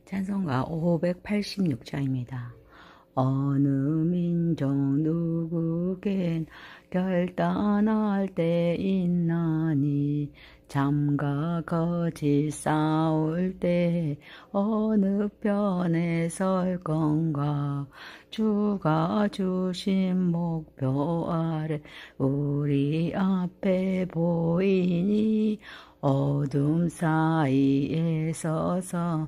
찬송가 586장입니다. 어느 민족 누구겐 결단할 때 있나니 잠과 거짓 싸울 때 어느 편에 설 건가. 주가 주신 목표 아래 우리 앞에 보이니 어둠 사이에 서서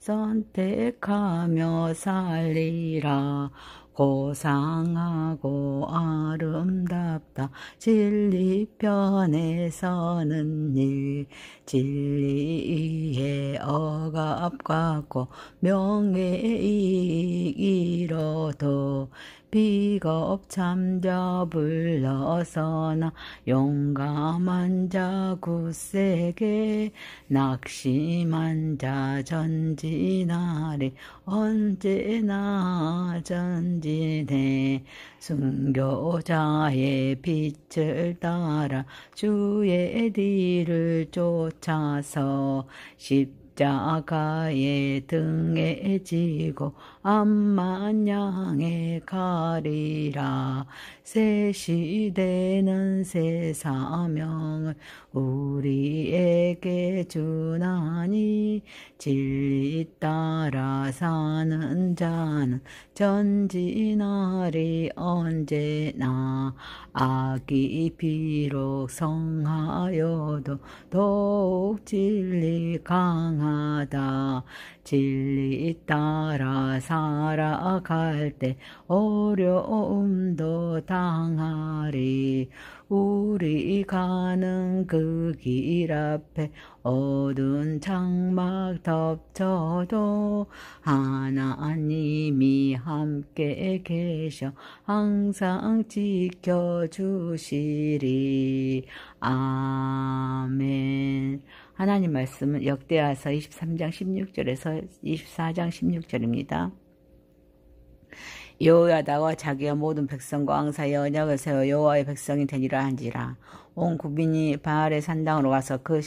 선택하며 살리라. 고상하고 아름답다 진리 편에 서는 일. 진리에 억압 갖고 명예이익 이뤄도 비겁 참자 불러서나 용감한 자 굳세게 낙심한 자 전진하리. 언제나 전진해 순교자의 빛을 따라 주의 뒤를 쫓아서 십자가의 등에 지고 암만 향해 가리라. 새 시대는 새 사명을 우리에게 주나니 진리 따라 사는 자는 전진하리. 언제나 악이 비록 성하여도 더욱 진리 강하다. 진리 따라 살아갈 때 어려움도 당하리. 우리 가는 그 길 앞에 어두운 장막 덮쳐도 하나님이 함께 계셔 항상 지켜주시리. 아멘. 하나님 말씀은 역대하서 23장 16절에서 24장 16절입니다. 여호야다와 자기와 모든 백성과 왕사의 언약을 세워 여호와의 백성이 되리라 한지라. 온 국민이 바알의 산당으로 와서 그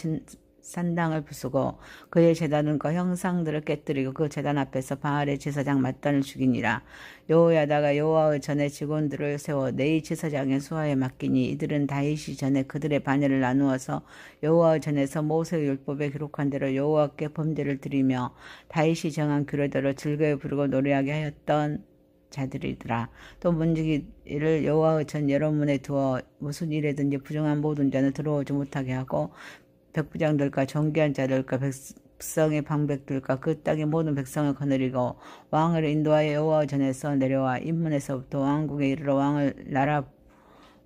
산당을 부수고 그의 제단과 형상들을 깨뜨리고 그 제단 앞에서 바알의 제사장 맏단을 죽이니라. 여호야다가 여호와의 전에 직원들을 세워 네이 제사장의 수하에 맡기니 이들은 다윗이 전에 그들의 반열을 나누어서 여호와의 전에서 모세의 율법에 기록한 대로 여호와께 범죄를 드리며 다윗이 정한 규례대로 즐거이 부르고 노래하게 하였던 자들이더라. 또 문지기를 여호와의 전 여러 문에 두어 무슨 일에든지 부정한 모든 자는 들어오지 못하게 하고 백부장들과 존귀한 자들과 백성의 방백들과 그 땅의 모든 백성을 거느리고 왕을 인도하여 여호와 전에서 내려와 인문에서부터 왕국에 이르러 왕을 나라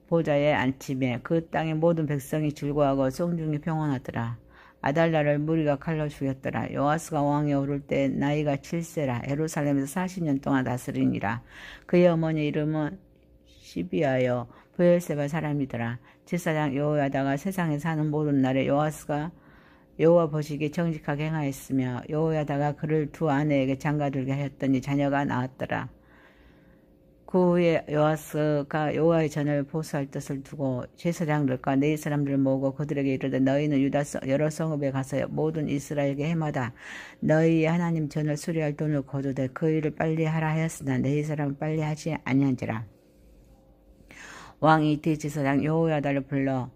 보좌에 앉히매 그 땅의 모든 백성이 즐거워하고 성중이 평온하더라. 아달랴를 무리가 칼로 죽였더라. 요아스가 왕에 오를 때 나이가 7세라. 예루살렘에서 40년 동안 다스리니라. 그의 어머니 이름은 시비아여 브엘세바 사람이더라. 제사장 여호야다가 세상에 사는 모든 날에 요아스가 여호와 보시기에 정직하게 행하였으며 여호야다가 그를 두 아내에게 장가들게 하였더니 자녀가 나왔더라. 그 후에 요아스가 여호와의 전을 보수할 뜻을 두고 제사장들과 네 사람들을 모으고 그들에게 이르되 너희는 유다 여러 성읍에 가서 모든 이스라엘에게 해마다 너희의 하나님 전을 수리할 돈을 거두되 그 일을 빨리 하라 하였으나 네 사람은 빨리 하지 아니한지라. 왕이 대제사장 여호야다를 불러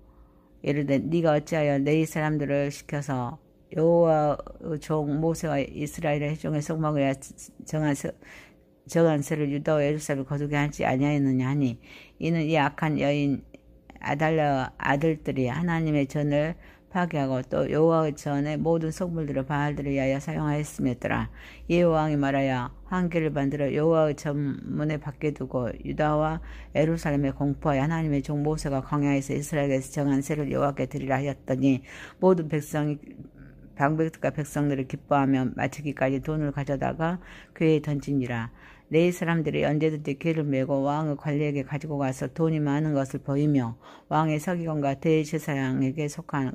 이르되 네가 어찌하여 네 사람들을 시켜서 여호와의 종 모세와 이스라엘의 회중의 속망을 위하여 정한 세를 유다와 예루살렘을 거두게 하지 아니하였느냐 하니 이는 이 악한 여인 아달랴 아들들이 하나님의 전을 파괴하고 또 여호와의 전의 모든 성물들을 바알들을 위하여 사용하였음이었더라. 이에 왕이 말하여 환기를 만들어 여호와의 전문에 밖에 두고 유다와 예루살렘에 공포하여 하나님의 종 모세가 광야에서 이스라엘에서 정한 세를 여호와께 드리라 하였더니 모든 백성이 방백들과 백성들을 기뻐하며 마치기까지 돈을 가져다가 궤에 던지니라. 네 사람들이 언제든지 궤를 메고 왕의 관리에게 가지고 가서 돈이 많은 것을 보이며 왕의 서기관과 대제사장에게 속한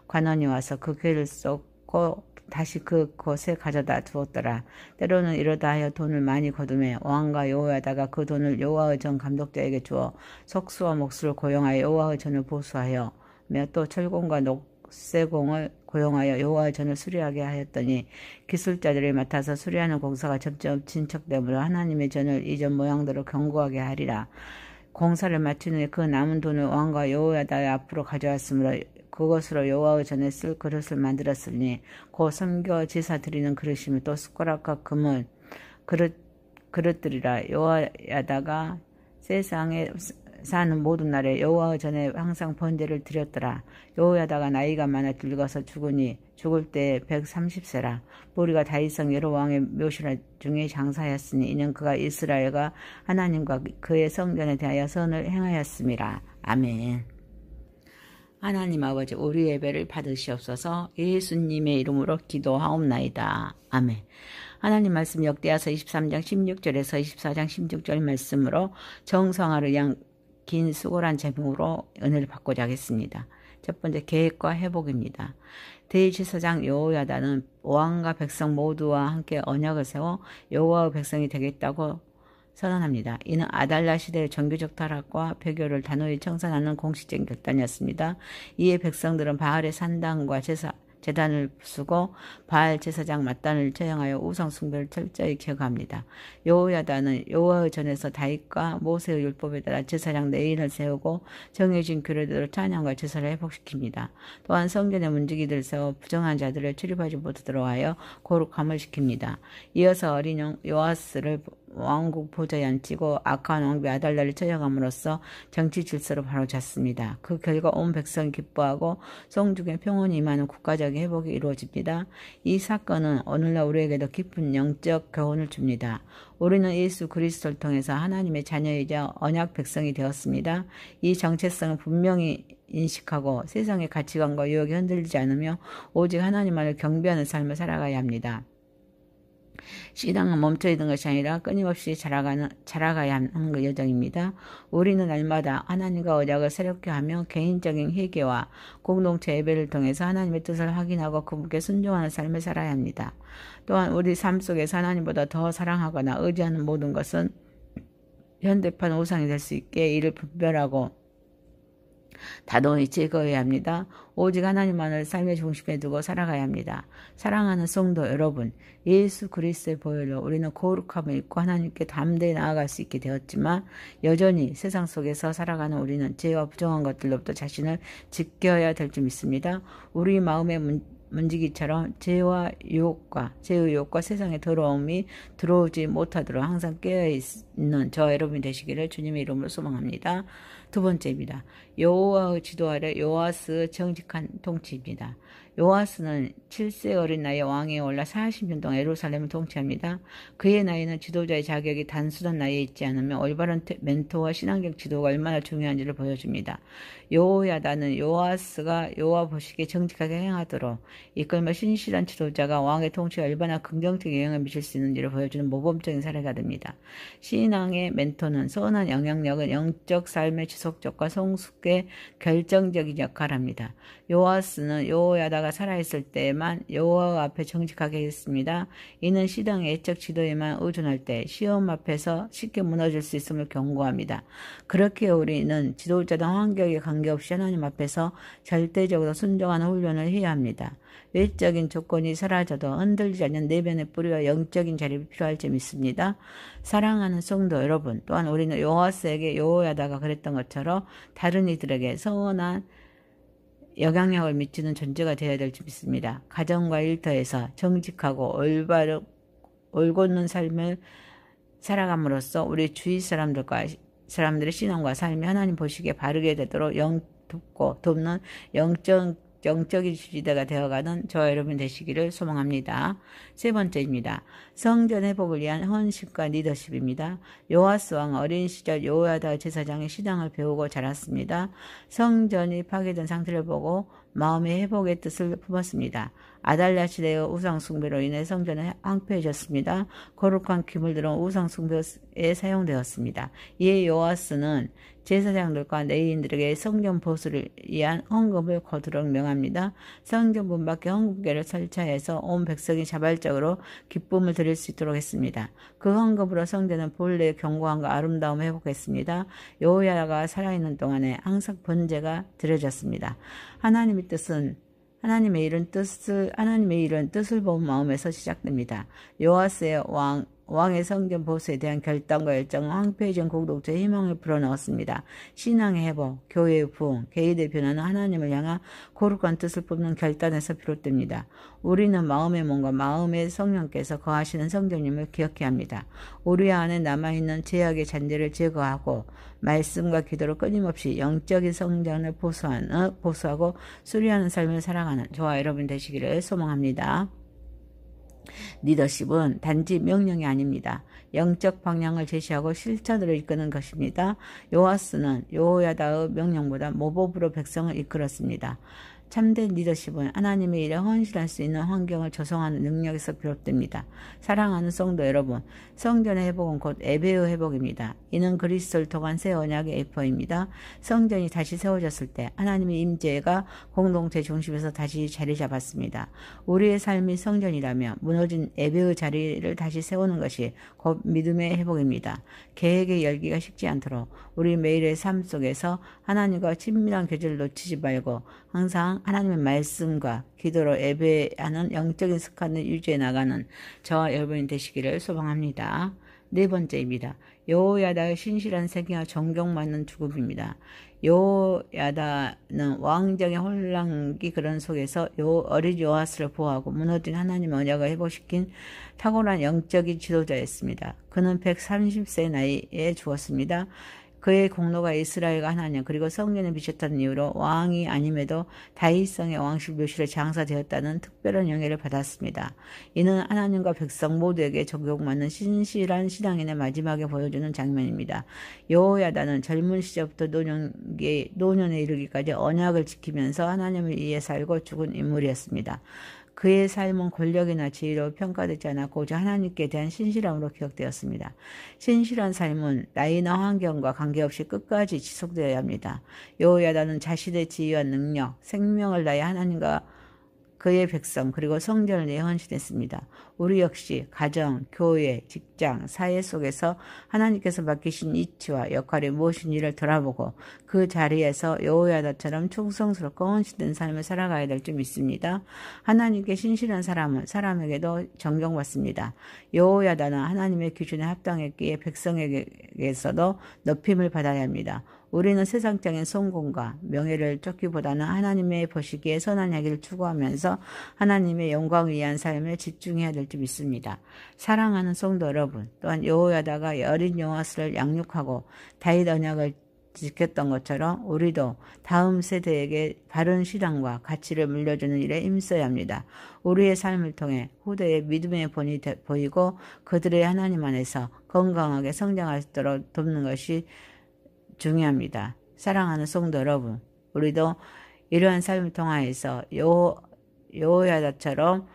관원이 와서 그 궤를 쏟고 다시 그곳에 가져다 두었더라. 때로는 이러다 하여 돈을 많이 거두매 왕과 여호야다가 그 돈을 여호와의 전 감독자에게 주어 속수와 목수를 고용하여 여호와의 전을 보수하여 또 철공과 목쇠공을 고용하여 여호와의 전을 수리하게 하였더니 기술자들이 맡아서 수리하는 공사가 점점 진척되므로 하나님의 전을 이전 모양대로 견고하게 하리라. 공사를 마친 후에 그 남은 돈을 왕과 여호야다의 앞으로 가져왔으므로 그것으로 여호와의 전에 쓸 그릇을 만들었으니 곧 섬겨 제사 드리는 그릇이며 또 숟가락과 금은 그릇들이라. 여호야다가 세상에 사는 모든 날에 여호와의 전에 항상 번제를 드렸더라. 여호야다가 나이가 많아 늙어서 죽으니 죽을 때 130세라. 무리가 다윗성 여러 왕의 묘실 중에 장사하였으니 이는 그가 이스라엘과 하나님과 그의 성전에 대하여 선을 행하였음이라. 아멘. 하나님 아버지, 우리 예배를 받으시옵소서. 예수님의 이름으로 기도하옵나이다. 아멘. 하나님 말씀 역대하서 23장 16절에서 24장 16절 말씀으로 정성화를 위한 긴 수고란 제목으로 은혜를 받고자 하겠습니다. 첫 번째, 계획과 회복입니다. 대제사장 여호야다는 왕과 백성 모두와 함께 언약을 세워 여호와의 백성이 되겠다고 선언합니다. 이는 아달랴 시대의 종교적 타락과 배교를 단호히 청산하는 공식적인 결단이었습니다. 이에 백성들은 바알의 산당과 제단을 부수고 바알 제사장 맏단을 처형하여 우상 숭배를 철저히 기억합니다. 여호야다는 여호와의 전에서 다윗과 모세의 율법에 따라 제사장 레인을 세우고 정해진 규례대로 찬양과 제사를 회복시킵니다. 또한 성전의 문지기들을 세워 부정한 자들을 출입하지 못하도록 하여 거룩함을 시킵니다. 이어서 어린 영 요아스를 왕국 보좌에 앉히고 악한 왕비 아달랴를 처형함으로써 정치 질서를 바로잡습니다. 그 결과 온 백성이 기뻐하고 성중에 평온이 임하는 국가적인 회복이 이루어집니다. 이 사건은 오늘날 우리에게도 깊은 영적 교훈을 줍니다. 우리는 예수 그리스도를 통해서 하나님의 자녀이자 언약 백성이 되었습니다. 이 정체성을 분명히 인식하고 세상의 가치관과 유혹에 흔들리지 않으며 오직 하나님만을 경배하는 삶을 살아가야 합니다. 신앙은 멈춰있는 것이 아니라 끊임없이 자라가야 하는 그 여정입니다. 우리는 날마다 하나님과 언약을 새롭게 하며 개인적인 회개와 공동체 예배를 통해서 하나님의 뜻을 확인하고 그분께 순종하는 삶을 살아야 합니다. 또한 우리 삶 속에서 하나님보다 더 사랑하거나 의지하는 모든 것은 현대판 우상이 될 수 있게 이를 분별하고 단호히 제거해야 합니다. 오직 하나님만을 삶의 중심에 두고 살아가야 합니다. 사랑하는 성도 여러분, 예수 그리스도의 보혈로 우리는 거룩함을 입고 하나님께 담대히 나아갈 수 있게 되었지만 여전히 세상 속에서 살아가는 우리는 죄와 부정한 것들로부터 자신을 지켜야 될 줄 믿습니다. 우리 마음의 문지기처럼 죄의 유혹과 세상의 더러움이 들어오지 못하도록 항상 깨어있는 저 여러분이 되시기를 주님의 이름으로 소망합니다. 두 번째입니다. 여호와의 지도 아래 요아스의 정직한 통치입니다. 요아스는 7세 어린 나이에 왕위에 올라 40년 동안 예루살렘을 통치합니다. 그의 나이는 지도자의 자격이 단순한 나이에 있지 않으며 올바른 멘토와 신앙적 지도가 얼마나 중요한지를 보여줍니다. 여호야다는 요아스가 여호와 보시기에 정직하게 행하도록 이끌며 신실한 지도자가 왕의 통치에 얼마나 긍정적인 영향을 미칠 수 있는지를 보여주는 모범적인 사례가 됩니다. 신앙의 멘토는 선한 영향력은 영적 삶의 지속적과 성숙에 결정적인 역할을 합니다. 요아스는 여호야다가 살아있을 때에만 여호와 앞에 정직하게 했습니다. 이는 시당의 애적 지도에만 의존할 때 시험 앞에서 쉽게 무너질 수 있음을 경고합니다. 그렇게 우리는 지도자든 환경에 관계없이 하나님 앞에서 절대적으로 순종하는 훈련을 해야 합니다. 외적인 조건이 사라져도 흔들리지 않는 내면의 뿌리와 영적인 자립이 필요할 줄 믿습니다. 사랑하는 성도 여러분, 또한 우리는 요아스에게 여호야다가 그랬던 것처럼 다른 이들에게 선한 영향력을 미치는 존재가 되어야 될 줄 믿습니다. 가정과 일터에서 정직하고 올곧는 삶을 살아감으로써 우리 주위 사람들의 신앙과 삶이 하나님 보시기에 바르게 되도록 돕는 영적인 지지대가 되어가는 저와 여러분 되시기를 소망합니다. 세 번째입니다. 성전 회복을 위한 헌신과 리더십입니다. 요아스 왕은 어린 시절 여호야다 제사장의 신앙을 배우고 자랐습니다. 성전이 파괴된 상태를 보고 마음의 회복의 뜻을 품었습니다. 아달랴 시대의 우상 숭배로 인해 성전은 황폐해졌습니다. 거룩한 기물들은 우상 숭배에 사용되었습니다. 이에 요아스는 제사장들과 레위인들에게 성전 보수를 위한 헌금을 거두도록 명합니다. 성전 문 밖에 헌금궤를 설치해서 온 백성이 자발적으로 기쁨을 드릴 수 있도록 했습니다. 그 헌금으로 성전은 본래의 견고함과 아름다움을 회복했습니다. 여호야다가 살아있는 동안에 항상 번제가 드려졌습니다. 하나님의 뜻은 하나님의 일은 뜻을 본 마음에서 시작됩니다. 요아스의 왕의 성전 보수에 대한 결단과 열정은 황폐해진 공동체의 희망을 불어넣었습니다. 신앙의 회복, 교회의 부흥, 개인의 변화는 하나님을 향한 거룩한 뜻을 뽑는 결단에서 비롯됩니다. 우리는 마음의 몸과 마음의 성령께서 거하시는 성령님을 기억해야 합니다. 우리 안에 남아있는 죄악의 잔재를 제거하고 말씀과 기도로 끊임없이 영적인 성장을 보수하고 수리하는 삶을 살아가는 저와 여러분 되시기를 소망합니다. 리더십은 단지 명령이 아닙니다. 영적 방향을 제시하고 실천으로 이끄는 것입니다. 요아스는 여호야다의 명령보다 모범으로 백성을 이끌었습니다. 참된 리더십은 하나님의 일에 헌신할 수 있는 환경을 조성하는 능력에서 비롯됩니다. 사랑하는 성도 여러분, 성전의 회복은 곧 예배의 회복입니다. 이는 그리스도를 통한 새 언약의 예표입니다. 성전이 다시 세워졌을 때 하나님의 임재가 공동체 중심에서 다시 자리 잡았습니다. 우리의 삶이 성전이라며 무너진 예배의 자리를 다시 세우는 것이 곧 믿음의 회복입니다. 계획의 열기가 식지 않도록 우리 매일의 삶 속에서 하나님과 친밀한 교제를 놓치지 말고 항상 하나님의 말씀과 기도로 예배하는 영적인 습관을 유지해 나가는 저와 여러분이 되시기를 소망합니다. 네 번째입니다. 여호야다의 신실한 생애와 존경받는 죽음입니다. 여호야다는 왕정의 혼란기 그런 속에서 어린 요아스를 보호하고 무너진 하나님의 언약을 회복시킨 탁월한 영적인 지도자였습니다. 그는 130세 나이에 죽었습니다. 그의 공로가 이스라엘과 하나님 그리고 성전에 비쳤다는 이유로 왕이 아님에도 다윗성의 왕실 묘실에 장사되었다는 특별한 영예를 받았습니다. 이는 하나님과 백성 모두에게 존경받는 신실한 신앙인의 마지막에 보여주는 장면입니다. 여호야다는 젊은 시절부터 노년에 이르기까지 언약을 지키면서 하나님을 위해 살고 죽은 인물이었습니다. 그의 삶은 권력이나 지위로 평가되지 않았고 오직 하나님께 대한 신실함으로 기억되었습니다. 신실한 삶은 나이나 환경과 관계없이 끝까지 지속되어야 합니다. 여호야다는 자신의 지위와 능력, 생명을 다해 하나님과 그의 백성 그리고 성전을 위해 헌신했습니다. 우리 역시 가정, 교회, 직장, 사회 속에서 하나님께서 맡기신 이치와 역할이 무엇인지를 돌아보고 그 자리에서 여호야다처럼 충성스럽고 헌신된 삶을 살아가야 될 줄 믿습니다. 하나님께 신실한 사람은 사람에게도 존경받습니다. 여호야다는 하나님의 기준에 합당했기에 백성에게서도 높임을 받아야 합니다. 우리는 세상적인 성공과 명예를 쫓기보다는 하나님의 보시기에 선한 얘기를 추구하면서 하나님의 영광을 위한 삶에 집중해야 될 줄 믿습니다. 사랑하는 성도 여러분, 또한 여호야다가 어린 요아스를 양육하고 다윗 언약을 지켰던 것처럼 우리도 다음 세대에게 바른 신앙과 가치를 물려주는 일에 힘써야 합니다. 우리의 삶을 통해 후대의 믿음의 본이 보이고 그들의 하나님 안에서 건강하게 성장할 수 있도록 돕는 것이 중요합니다. 사랑하는 성도 여러분, 우리도 이러한 삶을 통하여서 여호야다처럼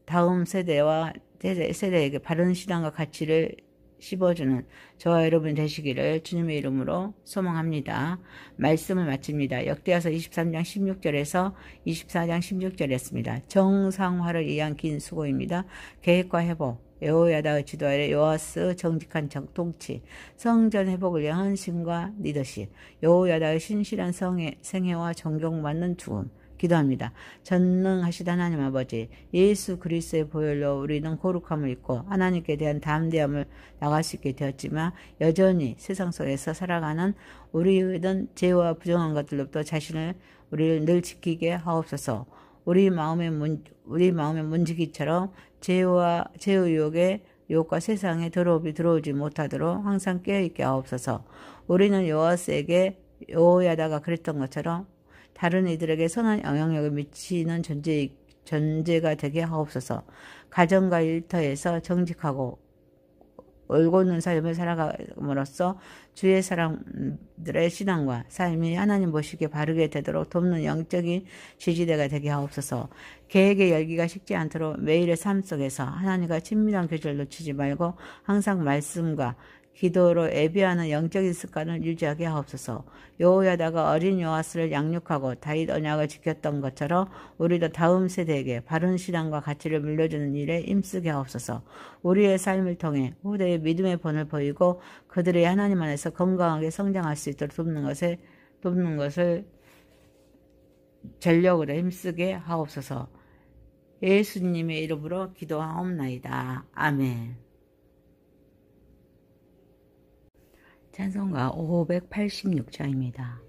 다음 세대에게 바른 신앙과 가치를 씹어주는 저와 여러분 되시기를 주님의 이름으로 소망합니다. 말씀을 마칩니다. 역대하서 23장 16절에서 24장 16절이었습니다. 정상화를 위한 긴 수고입니다. 계획과 회복, 여호야다의 지도 아래 요아스 정직한 통치, 성전 회복을 위한 헌신과 리더십, 여호야다의 신실한 생애와 존경받는 죽음, 기도합니다. 전능하시다 하나님 아버지, 예수 그리스도의 보혈로 우리는 거룩함을 입고 하나님께 대한 담대함을 나갈 수 있게 되었지만 여전히 세상 속에서 살아가는 우리의 죄와 부정한 것들로부터 우리를 늘 지키게 하옵소서. 우리 마음의 문지기처럼 죄의 유혹과 세상의 더러움이 들어오지 못하도록 항상 깨어있게 하옵소서. 우리는 여호야다가 그랬던 것처럼 다른 이들에게 선한 영향력을 미치는 존재가 되게 하옵소서. 가정과 일터에서 정직하고 올곧은 삶을 살아감으로써 주의 사람들의 신앙과 삶이 하나님 보시기에 바르게 되도록 돕는 영적인 지지대가 되게 하옵소서. 계획의 열기가 식지 않도록 매일의 삶 속에서 하나님과 친밀한 교제를 놓치지 말고 항상 말씀과 기도로 예배하는 영적인 습관을 유지하게 하옵소서. 여호야다가 어린 요아스를 양육하고 다윗 언약을 지켰던 것처럼 우리도 다음 세대에게 바른 신앙과 가치를 물려주는 일에 힘쓰게 하옵소서. 우리의 삶을 통해 후대의 믿음의 본을 보이고 그들의 하나님 안에서 건강하게 성장할 수 있도록 돕는 것을 전력으로 힘쓰게 하옵소서. 예수님의 이름으로 기도하옵나이다. 아멘. 찬송가 586장입니다.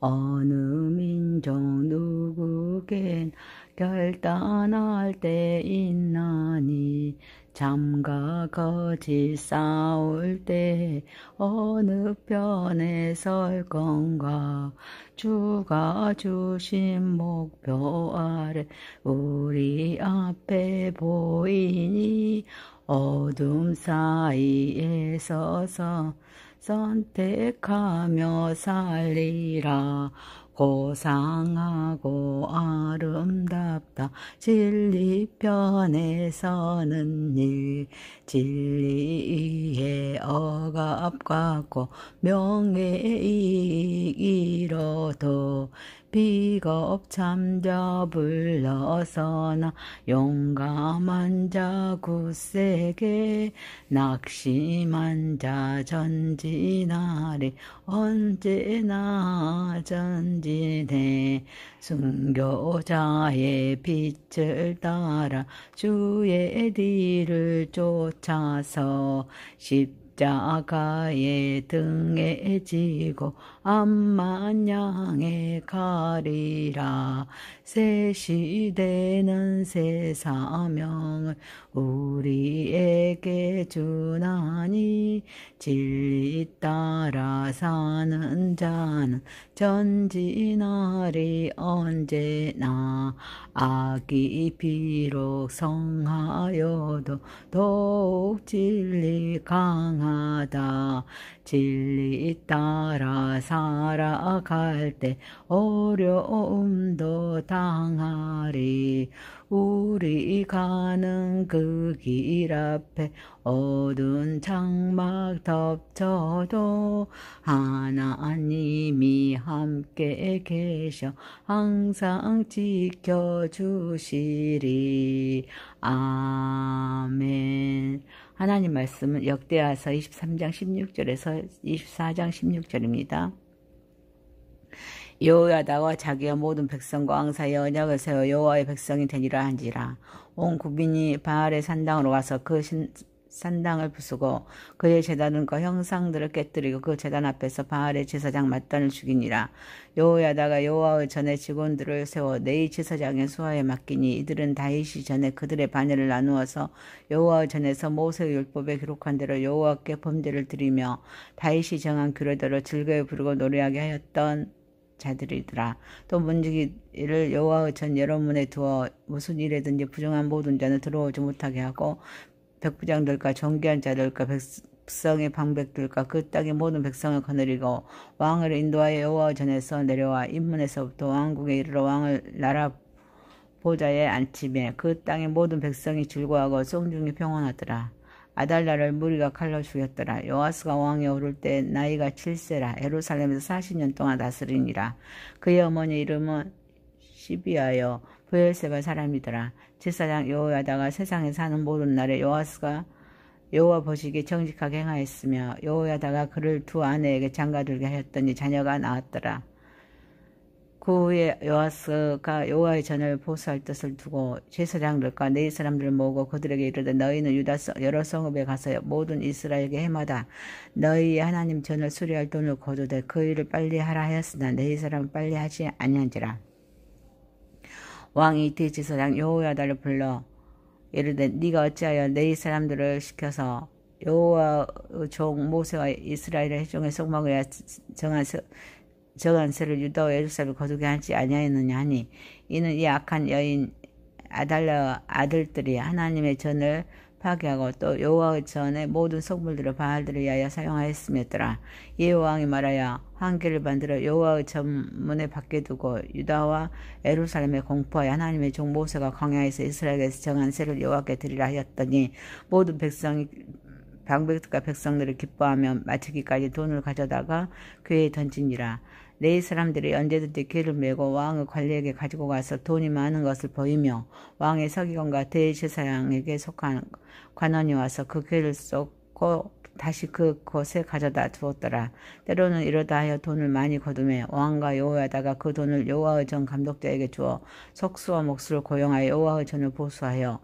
어느 민족 누구겐 결단할 때 있나니 잠과 거짓 싸울 때 어느 편에 설 건가. 주가 주신 목표 아래 우리 앞에 보이니 어둠 사이에 서서 선택하며 살리라. 고상하고 아름답다 진리편에 서는 일. 진리에 억압 갖고 명예이익 이뤄도 비겁 참자 불러서나 용감한 자 굳세게 낙심한 자 전진하리. 언제나 전진해 순교자의 빛을 따라 주의 뒤를 쫓아서 십자가의 등에 지고 암만 향해 가리라. 새 시대는 새 사명을 우리에게 주나니 진리 따라 사는 자는 전진하리. 언제나 악이 비록 성하여도 더욱 진리 강하다. 진리 따라 살아갈 때 어려움도 당하리. 우리 가는 그 길 앞에 어두운 장막 덮쳐도 하나님이 함께 계셔 항상 지켜주시리. 아멘. 하나님 말씀은 역대하서 23장 16절에서 24장 16절입니다. 여호야다와 자기와 모든 백성과 왕사의 언약을 세워 여호와의 백성이 되니라 한지라. 온 국민이 바알의 산당으로 와서 그 산당을 부수고 그의 제단과 형상들을 깨뜨리고 그 제단 앞에서 바알의 제사장 맏단을 죽이니라. 여호야다가 여호와의 전에 직원들을 세워 네이 제사장의 수하에 맡기니 이들은 다윗이 전에 그들의 반열을 나누어서 여호와의 전에서 모세의 율법에 기록한 대로 여호와께 범죄를 드리며 다윗이 정한 규례대로 즐거이 부르고 노래하게 하였던 자들이더라. 또 문지기를 여호와의 전 여러 문에 두어 무슨 일에든지 부정한 모든 자는 들어오지 못하게 하고 백부장들과 존귀한 자들과 백성의 방백들과 그 땅의 모든 백성을 거느리고 왕을 인도하여 여호와 전에서 내려와 인문에서부터 왕국에 이르러 왕을 나라 보좌에 앉히매 그 땅의 모든 백성이 즐거워하고 성중이 평온하더라. 아달랴를 무리가 칼로 죽였더라. 요아스가 왕에 오를 때 나이가 7세라. 예루살렘에서 40년 동안 다스리니라. 그의 어머니 이름은 시비아여 브엘세바 사람이더라. 제사장 여호야다가 세상에 사는 모든 날에 요아스가 여호와 보시기에 정직하게 행하였으며 여호야다가 그를 두 아내에게 장가들게 하였더니 자녀가 나왔더라. 그 후에 요아스가 여호와의 전을 보수할 뜻을 두고 제사장들과 네 사람들을 모으고 그들에게 이르되 너희는 유다 여러 성읍에 가서 모든 이스라엘에게 해마다 너희의 하나님 전을 수리할 돈을 거두되 그 일을 빨리 하라 하였으나 네 사람은 빨리 하지 아니한지라. 왕이 이때 제사장 여호야다를 불러 이르되 네가 어찌하여 네 사람들을 시켜서 여호와의 종 모세와 이스라엘의 회중의 속망을 위하여 정한 세를 유다와 예루살렘을 거두게 하지 아니하였느냐 하니 이는 이 악한 여인 아달랴 아들들이 하나님의 전을 파괴하고 또 여호와의 전의 모든 성물들을 바알들을 위하여 사용하였음이었더라. 이에 왕이 말하여 환기를 만들어 여호와의 전문에 밖에 두고 유다와 예루살렘에 공포하여 하나님의 종 모세가 광야에서 이스라엘에서 정한 세를 여호와께 드리라 하였더니 모든 백성이 방백들과 백성들을 기뻐하며 마치기까지 돈을 가져다가 궤에 던지니라. 네 사람들이 언제든지 궤를 메고 왕의 관리에게 가지고 가서 돈이 많은 것을 보이며 왕의 서기관과 대제사장에게 속한 관원이 와서 그 궤를 쏟고 다시 그곳에 가져다 두었더라. 때로는 이러다 하여 돈을 많이 거두매 왕과 여호야다가 그 돈을 여호와의 전 감독자에게 주어 석수와 목수를 고용하여 여호와의 전을 보수하여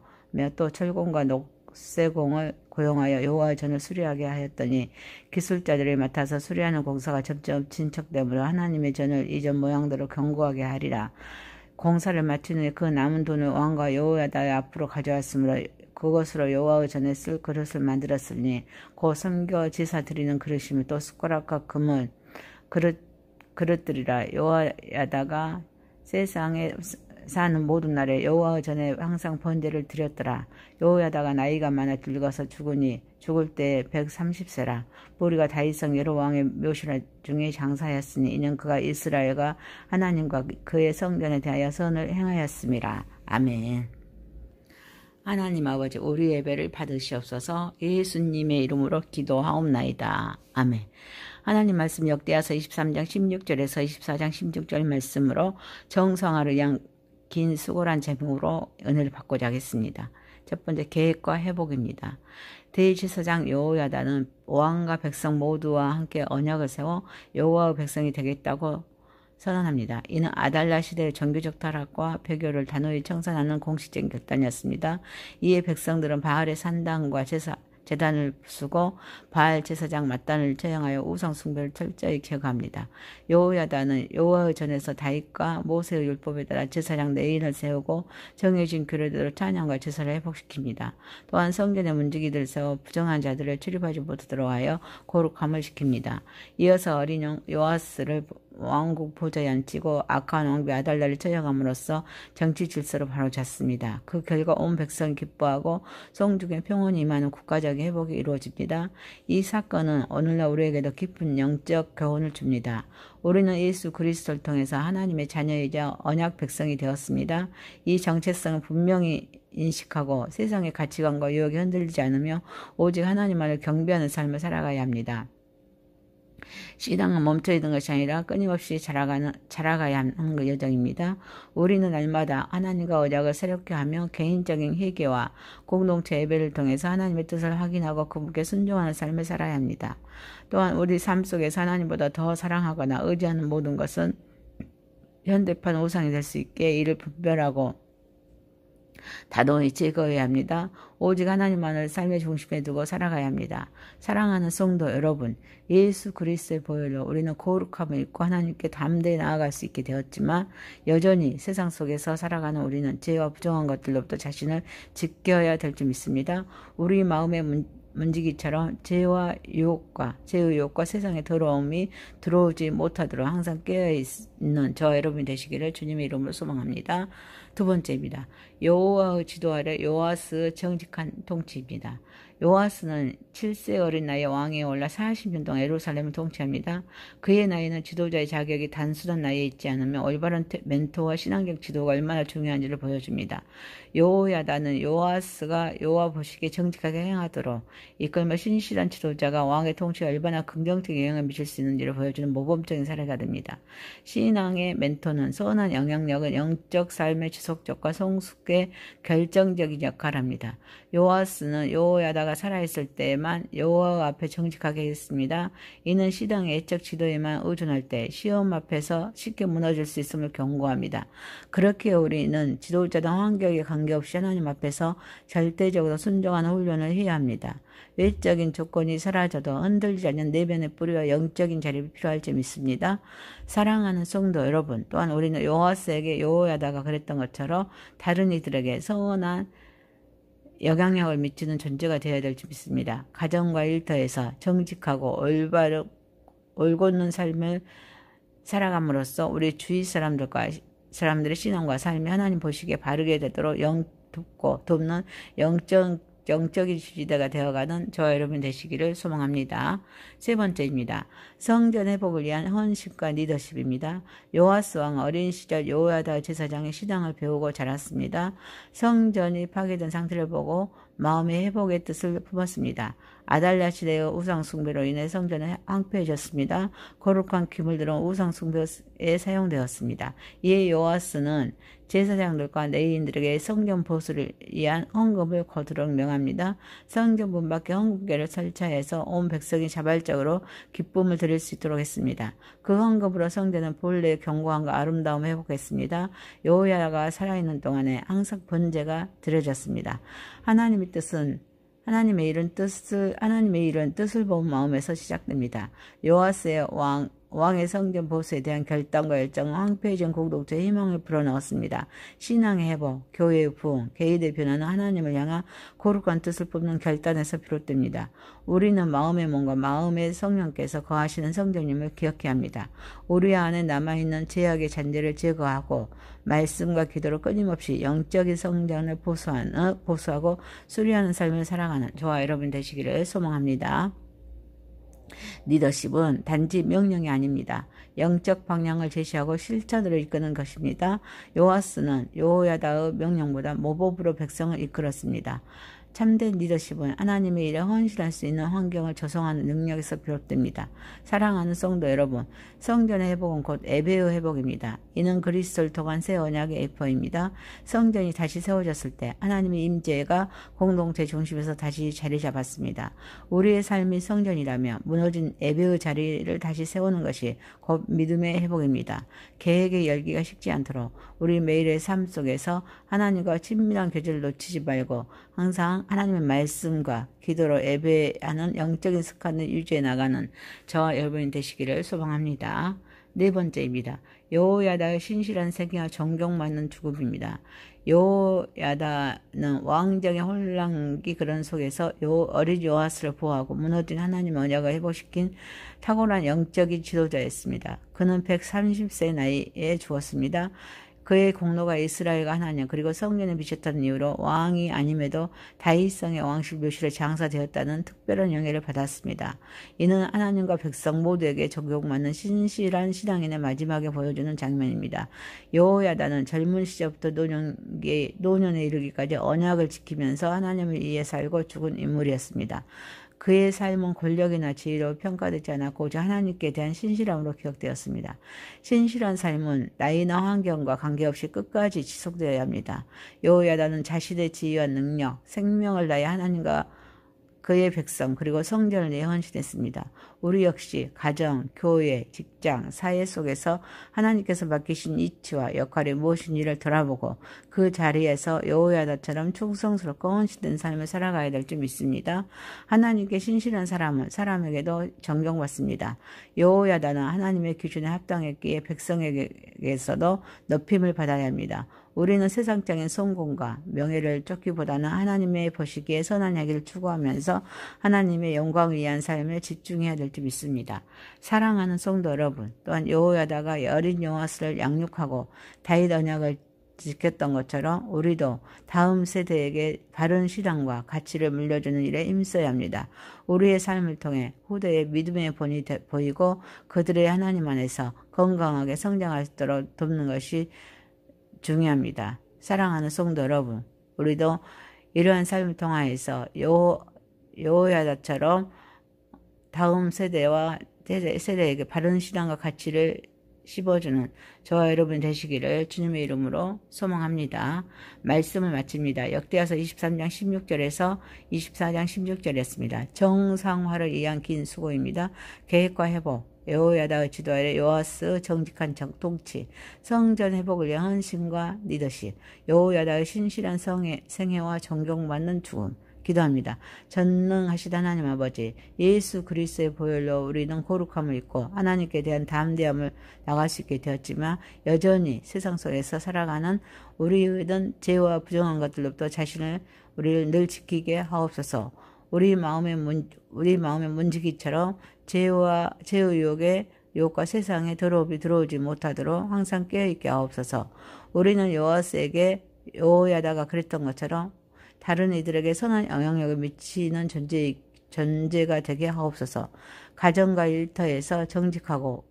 또 철공과 녹쇠공을 고용하여 여호와의 전을 수리하게 하였더니 기술자들이 맡아서 수리하는 공사가 점점 진척되므로 하나님의 전을 이전 모양대로 견고하게 하리라. 공사를 마친 후에 그 남은 돈을 왕과 여호야다의 앞으로 가져왔으므로 그것으로 여호와의 전에 쓸 그릇을 만들었으니 곧 섬겨 제사 드리는 그릇이며 또 숟가락과 금은 그릇들이라. 여호야다가 세상에 사는 모든 날에 여호와의 전에 항상 번제를 드렸더라. 여호야다가 나이가 많아 늙어서 죽으니 죽을 때 130세라. 무리가 다윗성 여러 왕의 묘실 중에 장사하였으니 이는 그가 이스라엘과 하나님과 그의 성전에 대하여 선을 행하였음이라. 아멘. 하나님 아버지, 우리 예배를 받으시옵소서. 예수님의 이름으로 기도하옵나이다. 아멘. 하나님 말씀 역대하서 23장 16절에서 24장 16절 말씀으로 정성화를 위한 긴 수고란 제목으로 은혜를 받고자 하겠습니다. 첫 번째, 계획과 회복입니다. 대제사장 여호야다는 왕과 백성 모두와 함께 언약을 세워 여호와의 백성이 되겠다고 선언합니다. 이는 아달랴 시대의 종교적 타락과 배교를 단호히 청산하는 공식적인 결단이었습니다. 이에 백성들은 바알의 산당과 제단을 부수고 바알 제사장 맏단을 처형하여 우상 숭배를 철저히 기억합니다. 여호야다는 여호와의 전에서 다윗과 모세의 율법에 따라 제사장 레인을 세우고 정해진 규례대로 찬양과 제사를 회복시킵니다. 또한 성전의 문지기들을 세워 부정한 자들을 출입하지 못하도록 하여 거룩함을 시킵니다. 이어서 어린 영 요아스를 왕국 보좌에 앉히고 악한 왕비 아달랴를 처형함으로써 정치 질서를 바로잡습니다. 그 결과 온 백성이 기뻐하고 성중에 평온이 임하는 국가적인 회복이 이루어집니다. 이 사건은 오늘날 우리에게도 깊은 영적 교훈을 줍니다. 우리는 예수 그리스도를 통해서 하나님의 자녀이자 언약 백성이 되었습니다. 이 정체성을 분명히 인식하고 세상의 가치관과 유혹에 흔들리지 않으며 오직 하나님만을 경배하는 삶을 살아가야 합니다. 신앙은 멈춰있는 것이 아니라 끊임없이 자라가야 하는 여정입니다. 우리는 날마다 하나님과 언약을 새롭게 하며 개인적인 회개와 공동체 예배를 통해서 하나님의 뜻을 확인하고 그분께 순종하는 삶을 살아야 합니다. 또한 우리 삶 속에서 하나님보다 더 사랑하거나 의지하는 모든 것은 현대판 우상이 될 수 있게 이를 분별하고 단호히 제거해야 합니다. 오직 하나님만을 삶의 중심에 두고 살아가야 합니다. 사랑하는 성도 여러분, 예수 그리스도의 보혈로 우리는 거룩함을 입고 하나님께 담대히 나아갈 수 있게 되었지만 여전히 세상 속에서 살아가는 우리는 죄와 부정한 것들로부터 자신을 지켜야 될 줄 믿습니다. 우리 마음의 문지기처럼 죄의 유혹과 세상의 더러움이 들어오지 못하도록 항상 깨어있는 저 여러분이 되시기를 주님의 이름으로 소망합니다. 두 번째입니다. 여호와의 지도 아래 요아스의 정직한 통치입니다. 요아스는 7세 어린 나이에 왕위에 올라 40년 동안 예루살렘을 통치합니다. 그의 나이는 지도자의 자격이 단순한 나이에 있지 않으며 올바른 멘토와 신앙적 지도가 얼마나 중요한지를 보여줍니다. 여호야다는 요아스가 여호와 보시기에 정직하게 행하도록 이끌며 신실한 지도자가 왕의 통치에 얼마나 긍정적인 영향을 미칠 수 있는지를 보여주는 모범적인 사례가 됩니다. 신앙의 멘토는 선한 영향력은 영적 삶의 지속적과 성숙에 결정적인 역할을 합니다. 요아스는 여호야다가 살아있을 때에만 여호와 앞에 정직하게 했습니다. 이는 시당의 애적 지도에만 의존할 때 시험 앞에서 쉽게 무너질 수 있음을 경고합니다. 그렇게 우리는 지도자든 환경에 관계없이 하나님 앞에서 절대적으로 순종하는 훈련을 해야 합니다. 외적인 조건이 사라져도 흔들리지 않는 내면의 뿌리와 영적인 자립이 필요할 줄 믿습니다. 사랑하는 성도 여러분, 또한 우리는 요아스에게 여호야다가 그랬던 것처럼 다른 이들에게 선한 영향력을 미치는 존재가 되어야 될 줄 믿습니다. 가정과 일터에서 정직하고 올곧는 삶을 살아감으로써 우리 주위 사람들의 신앙과 삶이 하나님 보시기에 바르게 되도록 돕는 영적인 지지대가 되어가는 저와 여러분 되시기를 소망합니다. 세 번째입니다. 성전 회복을 위한 헌신과 리더십입니다. 요아스 왕은 어린 시절 여호야다 제사장의 신앙을 배우고 자랐습니다. 성전이 파괴된 상태를 보고 마음의 회복의 뜻을 품었습니다. 아달랴 시대의 우상 숭배로 인해 성전은 황폐해졌습니다. 거룩한 기물들은 우상 숭배에 사용되었습니다. 이에 요아스는 제사장들과 레위인들에게 성전 보수를 위한 헌금을 거두도록 명합니다. 성전 문 밖에 헌금궤를 설치해서 온 백성이 자발적으로 기쁨을 드릴 수 있도록 했습니다. 그 헌금으로 성전은 본래의 견고함과 아름다움을 회복했습니다. 여호야다가 살아있는 동안에 항상 번제가 드려졌습니다. 하나님의 일은 뜻을 본 마음에서 시작됩니다. 요아스의 왕의 성전 보수에 대한 결단과 열정은 황폐해진 공동체의 희망을 불어넣었습니다. 신앙의 회복, 교회의 부흥, 개인의 변화는 하나님을 향한 거룩한 뜻을 뽑는 결단에서 비롯됩니다. 우리는 마음의 몸과 마음의 성령께서 거하시는 성전임을 기억해야 합니다. 우리 안에 남아있는 죄악의 잔재를 제거하고 말씀과 기도로 끊임없이 영적인 성장을 보수하고 수리하는 삶을 살아가는 저와 여러분 되시기를 소망합니다. 리더십은 단지 명령이 아닙니다. 영적 방향을 제시하고 실천으로 이끄는 것입니다. 요아스는 여호야다의 명령보다 모범으로 백성을 이끌었습니다. 참된 리더십은 하나님의 일에 헌신할 수 있는 환경을 조성하는 능력에서 비롯됩니다. 사랑하는 성도 여러분, 성전의 회복은 곧 예배의 회복입니다. 이는 그리스도를 통한 새 언약의 예표입니다. 성전이 다시 세워졌을 때 하나님의 임재가 공동체 중심에서 다시 자리 잡았습니다. 우리의 삶이 성전이라며 무너진 예배의 자리를 다시 세우는 것이 곧 믿음의 회복입니다. 계획의 열기가 식지 않도록 우리 매일의 삶 속에서 하나님과 친밀한 교제를 놓치지 말고 항상 하나님의 말씀과 기도로 예배하는 영적인 습관을 유지해 나가는 저와 여러분이 되시기를 소망합니다. 네 번째입니다. 여호야다의 신실한 생애와 존경받는 죽음입니다. 여호야다는 왕정의 혼란기 그런 속에서 어린 요아스를 보호하고 무너진 하나님의 언약을 회복시킨 탁월한 영적인 지도자였습니다. 그는 130세 나이에 죽었습니다. 그의 공로가 이스라엘과 하나님 그리고 성전에 비쳤다는 이유로 왕이 아님에도 다윗성의 왕실 묘실에 장사되었다는 특별한 영예를 받았습니다. 이는 하나님과 백성 모두에게 적용받는 신실한 신앙인의 마지막에 보여주는 장면입니다. 여호야다는 젊은 시절부터 노년에 이르기까지 언약을 지키면서 하나님을 위해 살고 죽은 인물이었습니다. 그의 삶은 권력이나 지위로 평가되지 않았고 오직 하나님께 대한 신실함으로 기억되었습니다. 신실한 삶은 나이나 환경과 관계없이 끝까지 지속되어야 합니다. 여호야다는 자신의 지위와 능력, 생명을 다해 하나님과 그의 백성 그리고 성전을 위해 헌신했습니다. 우리 역시 가정, 교회, 직장, 사회 속에서 하나님께서 맡기신 이치와 역할이 무엇인지를 돌아보고 그 자리에서 여호야다처럼 충성스럽고 헌신된 삶을 살아가야 될 줄 믿습니다. 하나님께 신실한 사람은 사람에게도 존경받습니다. 여호야다는 하나님의 기준에 합당했기에 백성에게서도 높임을 받아야 합니다. 우리는 세상적인 성공과 명예를 쫓기보다는 하나님의 보시기에 선한 얘기를 추구하면서 하나님의 영광을 위한 삶에 집중해야 될 줄 믿습니다. 사랑하는 성도 여러분, 또한 여호야다가 어린 요아스를 양육하고 다윗 언약을 지켰던 것처럼 우리도 다음 세대에게 바른 신앙과 가치를 물려주는 일에 힘써야 합니다. 우리의 삶을 통해 후대의 믿음의 본이 보이고 그들의 하나님 안에서 건강하게 성장할 수 있도록 돕는 것이 중요합니다. 사랑하는 성도 여러분, 우리도 이러한 삶을 통하여서 여호야다처럼 다음 세대에게 바른 신앙과 가치를 씹어주는 저와 여러분 되시기를 주님의 이름으로 소망합니다. 말씀을 마칩니다. 역대하서 23장 16절에서 24장 16절이었습니다. 정상화를 위한 긴 수고입니다. 계획과 회복, 여호야다의 지도 아래 요아스 정직한 통치, 성전 회복을 위한 헌신과 리더십, 여호야다의 신실한 생애와 존경받는 죽음, 기도합니다. 전능하신 하나님 아버지, 예수 그리스도의 보혈로 우리는 거룩함을 입고 하나님께 대한 담대함을 나갈 수 있게 되었지만 여전히 세상 속에서 살아가는 우리의 죄와 부정한 것들로부터 우리를 늘 지키게 하옵소서. 우리 마음의 문지기처럼 죄의 유혹과 세상의 더러움이 들어오지 못하도록 항상 깨어있게 하옵소서. 우리는 여호야다가 그랬던 것처럼 다른 이들에게 선한 영향력을 미치는 존재가 되게 하옵소서. 가정과 일터에서 정직하고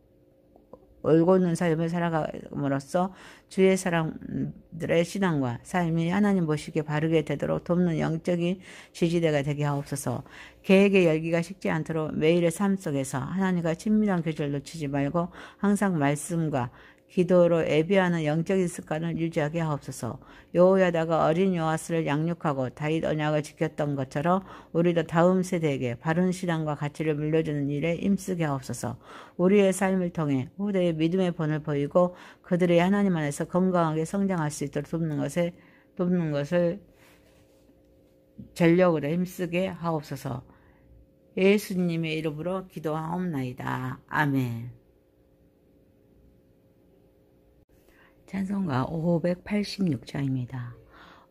올곧는 삶을 살아감으로써 주의 사람들의 신앙과 삶이 하나님 보시기에 바르게 되도록 돕는 영적인 지지대가 되게 하옵소서. 계획의 열기가 식지 않도록 매일의 삶 속에서 하나님과 친밀한 교제를 놓치지 말고 항상 말씀과 기도로 예비하는 영적인 습관을 유지하게 하옵소서. 여호야다가 어린 요아스를 양육하고 다윗 언약을 지켰던 것처럼 우리도 다음 세대에게 바른 신앙과 가치를 물려주는 일에 힘쓰게 하옵소서. 우리의 삶을 통해 후대의 믿음의 본을 보이고 그들이 하나님 안에서 건강하게 성장할 수 있도록 돕는 것을 전력으로 힘쓰게 하옵소서. 예수님의 이름으로 기도하옵나이다. 아멘. 찬송가 586장입니다.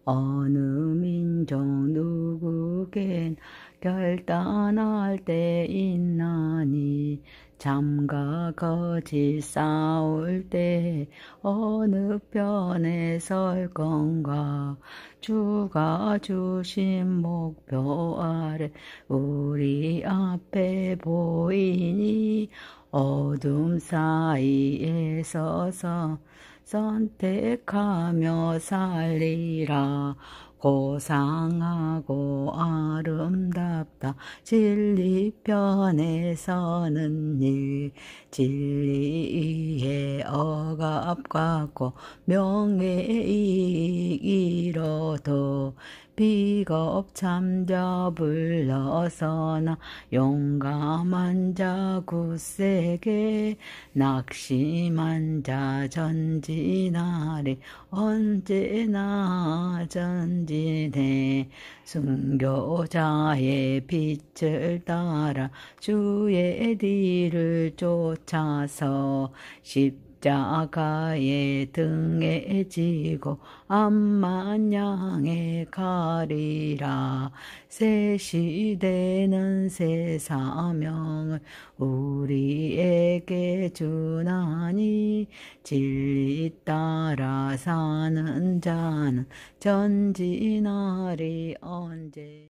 어느 민족 누구겐 결단할 때 있나니 잠과 거짓 싸울 때 어느 편에 설 건가. 주가 주신 목표 아래 우리 앞에 보이니 어둠 사이에 서서 선택하며 살리라. 고상하고 아름답다 진리 편에 서는 일. 진리에 억압 갖고 명예이익 이뤄도 비겁 참자 불러서나 용감한 자 굳세게 낙심한 자 전진하리. 언제나 전진해 순교자의 빛을 따라 주의 뒤를 쫓아서 십자가의 등에 지고 암만 향해 가리라. 새 시대는 새 사명을 우리에게 주나니 진리 따라 사는 자는 전진하리. 언제